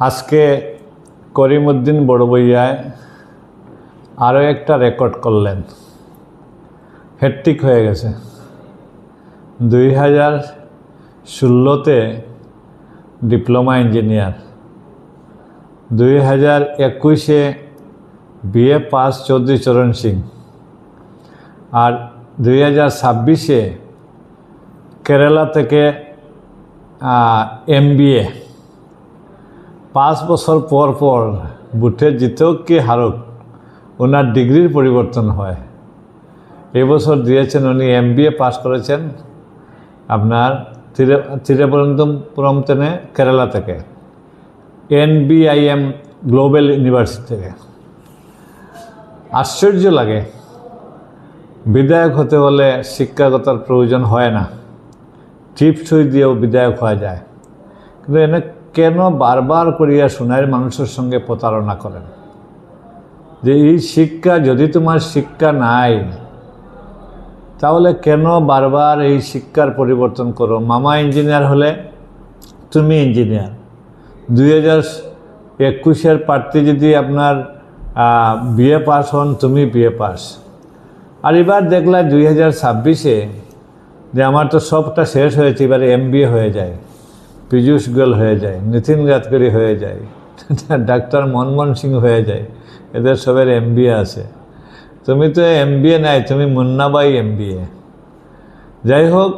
আজকে করিমউদ্দিন বড়বইয়ায় আরও একটা রেকর্ড করলেন, হ্যাট্রিক হয়ে গেছে। 2016-তে ডিপ্লোমা ইঞ্জিনিয়ার, 2021-এ বিএ পাস চৌধুরী চরণ সিং, আর 2026-এ কেরালা থেকে MBA। 5 বছর পর পর বুথে জিতেও কি হারুক, ওনার ডিগ্রির পরিবর্তন হয়। এবছর দিয়েছেন, উনি MBA পাস করেছেন আপনার তিরুবনন্তপুরম থেকে, কেরালা থেকে, NBIM গ্লোবাল ইউনিভার্সিটি থেকে। আশ্চর্য লাগে, বিধায়ক হতে হলে শিক্ষাগতার প্রয়োজন হয় না, টিপসই দিয়েও বিধায়ক হওয়া যায়। কিন্তু এনে কেন বারবার করিয়া সোনাইর মানুষের সঙ্গে প্রতারণা করেন? যে এই শিক্ষা, যদি তোমার শিক্ষা নাই তাহলে কেন বারবার এই শিক্ষার পরিবর্তন করো? মামা ইঞ্জিনিয়ার হলে তুমি ইঞ্জিনিয়ার, 2021-এর প্রার্থী যদি আপনার বিএ পাস হন, তুমি বিএ পাস। আর এবার দেখলা 2026-এ যে আমার তো সবটা শেষ হয়েছে, এবারে MBA হয়ে যায়, পীযূষ গোয়েল হয়ে যায়, নীতিন গাডকারি হয়ে যায়, ডাক্তার মনমোহন সিং হয়ে যায়, এদের সবের MBA আছে। তুমি তো MBA নাই, তুমি মুন্নাবাই MBA। যাই হোক,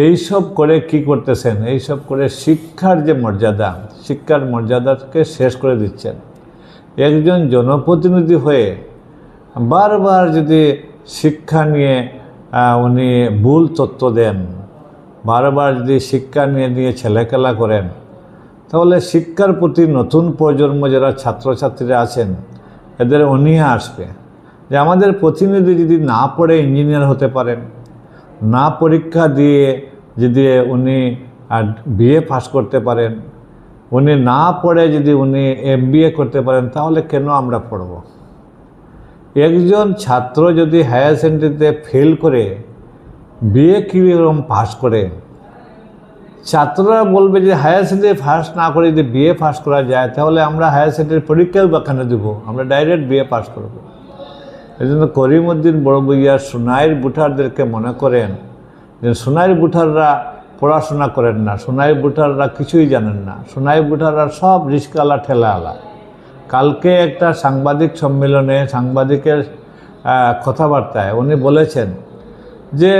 এইসব করে কি করতেছেন? এইসব করে শিক্ষার যে মর্যাদা, শিক্ষার মর্যাদাকে শেষ করে দিচ্ছেন। একজন জনপ্রতিনিধি হয়ে বারবার যদি শিক্ষা নিয়ে উনি ভুল তথ্য দেন, বারবার যদি শিক্ষা নিয়ে ছেলেখেলা করেন, তাহলে শিক্ষার প্রতি নতুন প্রজন্ম যারা ছাত্রছাত্রীরা আছেন, এদের অনীহা আসবে যে আমাদের প্রতিনিধি যদি না পড়ে ইঞ্জিনিয়ার হতে পারেন, না পরীক্ষা দিয়ে যদি উনি বিএ পাস করতে পারেন, উনি না পড়ে যদি উনি MBA করতে পারেন, তাহলে কেন আমরা পড়ব? একজন ছাত্র যদি হায়ার সেকেন্ডারিতে ফেল করে বিএ কীরকম পাস করে, ছাত্ররা বলবে যে হায়ার সেকেন্ডারি পাস না করে যদি বিএ পাস করা যায়, তাহলে আমরা হায়ার সেকেন্ডারি পরীক্ষাও বা কেন দেবো? আমরা ডাইরেক্ট বিএ পাস করব। এই জন্য করিমউদ্দিন বড়বইয়া সোনাইর বুঠারদেরকে মনে করেন যে সোনাইর বুঠাররা পড়াশোনা করেন না, সোনাইর বুঠাররা কিছুই জানেন না, সোনাইর বুঠাররা সব রিস্কালা ঠেলাওয়ালা। কালকে একটা সাংবাদিক সম্মেলনে সাংবাদিকের কথাবার্তায় উনি বলেছেন যে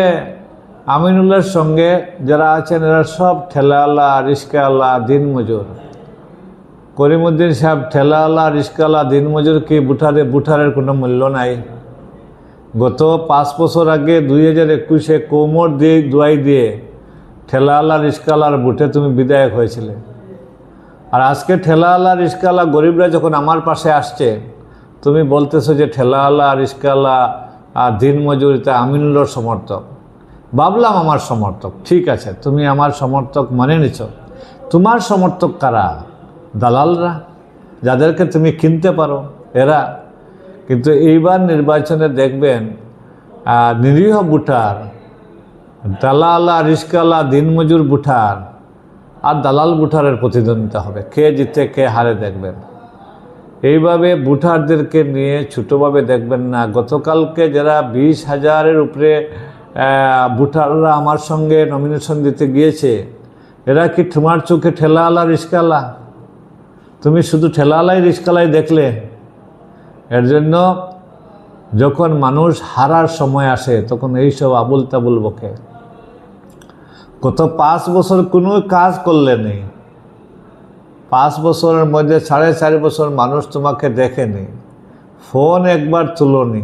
আমিনুল্লাহর সঙ্গে যারা আছেন এরা সব ঠেলাওয়ালা, রিস্কাওয়ালা, দিনমজুর। করিমউদ্দিন সাহেব, ঠেলাওয়ালা, রিস্কাওয়ালা, দিনমজুর কি বুঠারের কোনো মূল্য নাই? গত 5 বছর আগে 2021-এ কোমর দিয়ে দোয়াই দিয়ে ঠেলাওয়ালা, রিস্কাওয়ালার বুথে তুমি বিধায়ক হয়েছিলে। আর আজকে ঠেলাওয়ালা, রিস্কাওয়ালা, গরিবরা যখন আমার পাশে আসছে, তুমি বলতেছো যে ঠেলাওয়ালা, রিস্কাওয়ালা আর দিনমজুর এটা আমিনুল্লাহর সমর্থক। ভাবলাম আমার সমর্থক, ঠিক আছে, তুমি আমার সমর্থক মানে নিছ। তোমার সমর্থক কারা? দালালরা, যাদেরকে তুমি কিনতে পারো, এরা। কিন্তু এইবার নির্বাচনে দেখবেন নিরীহ বুঠার, দালালা, রিস্কাওয়ালা, দিনমজুর বুঠার আর দালাল বুঠারের প্রতিদ্বন্দ্বিতা হবে, কে জিতে কে হারে দেখবেন। এইভাবে বুঠারদেরকে নিয়ে ছোটোভাবে দেখবেন না। গতকালকে যারা 20,000-এর উপরে বুঠাররা আমার সঙ্গে নমিনেশন দিতে গিয়েছে, এরা কি তোমার চোখে ঠেলাওয়ালা, রিস্কাওয়ালা? তুমি শুধু ঠেলাওয়ালাই, রিস্কাওয়ালাই দেখলে। এর জন্য যখন মানুষ হারার সময় আসে, তখন এইসব আবুল তাবুল বকে। গত 5 বছর কোনো কাজ করলে নেই, 5 বছরের মধ্যে 4.5 বছর মানুষ তোমাকে দেখেনি, ফোন একবার তুলোনি,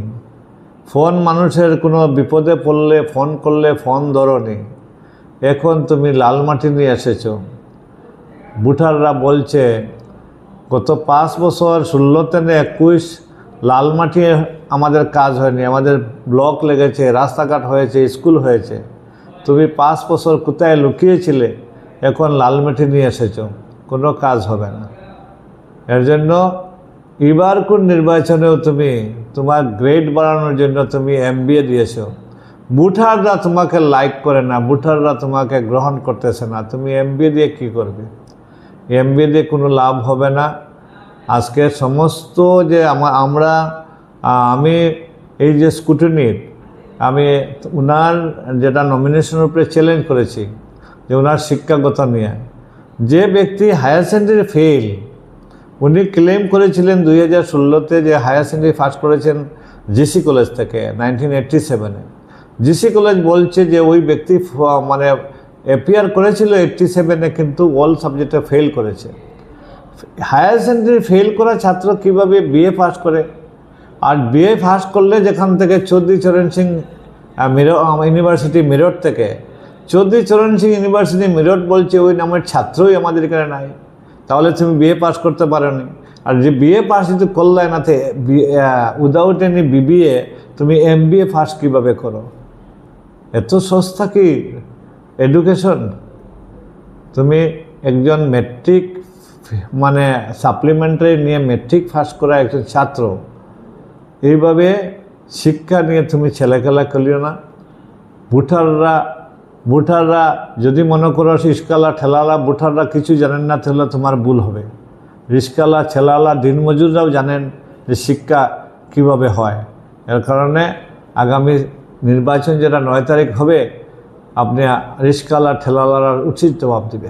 ফোন মানুষের কোনো বিপদে পড়লে ফোন করলে ফোন ধরোনি। এখন তুমি লালমাটি নিয়ে এসেছো। বুঠাররা বলছে গত 5 বছর 16-21 লালমাটি আমাদের কাজ হয়নি, আমাদের ব্লক লেগেছে, রাস্তাঘাট হয়েছে, স্কুল হয়েছে। তুমি 5 বছর কোথায় লুকিয়েছিলে? এখন লালমাটি নিয়ে এসেছো, কোনো কাজ হবে না। এর জন্য এবার কোন নির্বাচনেও তুমি তোমার গ্রেড বাড়ানোর জন্য তুমি MBA দিয়েছো, বুঠাররা তোমাকে লাইক করে না, বুঠাররা তোমাকে গ্রহণ করতেছে না, তুমি MBA দিয়ে কি করবে? এমবিএ দিয়ে কোনো লাভ হবে না। আজকে সমস্ত যে আমি এই যে স্কুটিনির আমি ওনার যেটা নমিনেশনের উপরে চ্যালেঞ্জ করেছি যে ওনার শিক্ষাগত নিয়ে যে ব্যক্তি হায়ার সেকেন্ডারি ফেল, উনি ক্লেম করেছিলেন 2016-তে যে হায়ার সেকেন্ডারি পাস করেছেন জিসি কলেজ থেকে 1987-এ। জিসি কলেজ বলছে যে ওই ব্যক্তি মানে অ্যাপিয়ার করেছিল 87-এ, কিন্তু অল সাবজেক্টে ফেল করেছে। হায়ার সেকেন্ডারি ফেল করা ছাত্র কিভাবে বিএ পাস করে? আর বিএ পাস করলে যেখান থেকে চৌধুরী চরণ সিং ইউনিভার্সিটি মিরট থেকে, চৌধুরী চরণ সিং ইউনিভার্সিটি মিরট বলছে ওই নামের ছাত্রই আমাদের এখানে নাই, তাহলে তুমি বিএ পাস করতে পারোনি। আর যে বিএ পাস যদি করলে না, উইদাউট এনি বিবিএ তুমি এমবিএ পাস কীভাবে করো? এত সস্তা কি এডুকেশন? তুমি একজন মেট্রিক মানে সাপ্লিমেন্টারি নিয়ে মেট্রিক পাস করা একজন ছাত্র, এইভাবে শিক্ষা নিয়ে তুমি ছেলেখেলা করিও না। বুঠাররা যদি মনে করো রিস্কালা ঠেলালা বুঠাররা কিছু জানেন না, তাহলে তোমার ভুল হবে। রিস্কালা ঠেলালা দিনমজুররাও জানেন যে শিক্ষা কিভাবে হয়। এর কারণে আগামী নির্বাচন যেটা 9 তারিখ হবে, আপনি রিস্কালা ঠেলালার উচিত জবাব দেবে।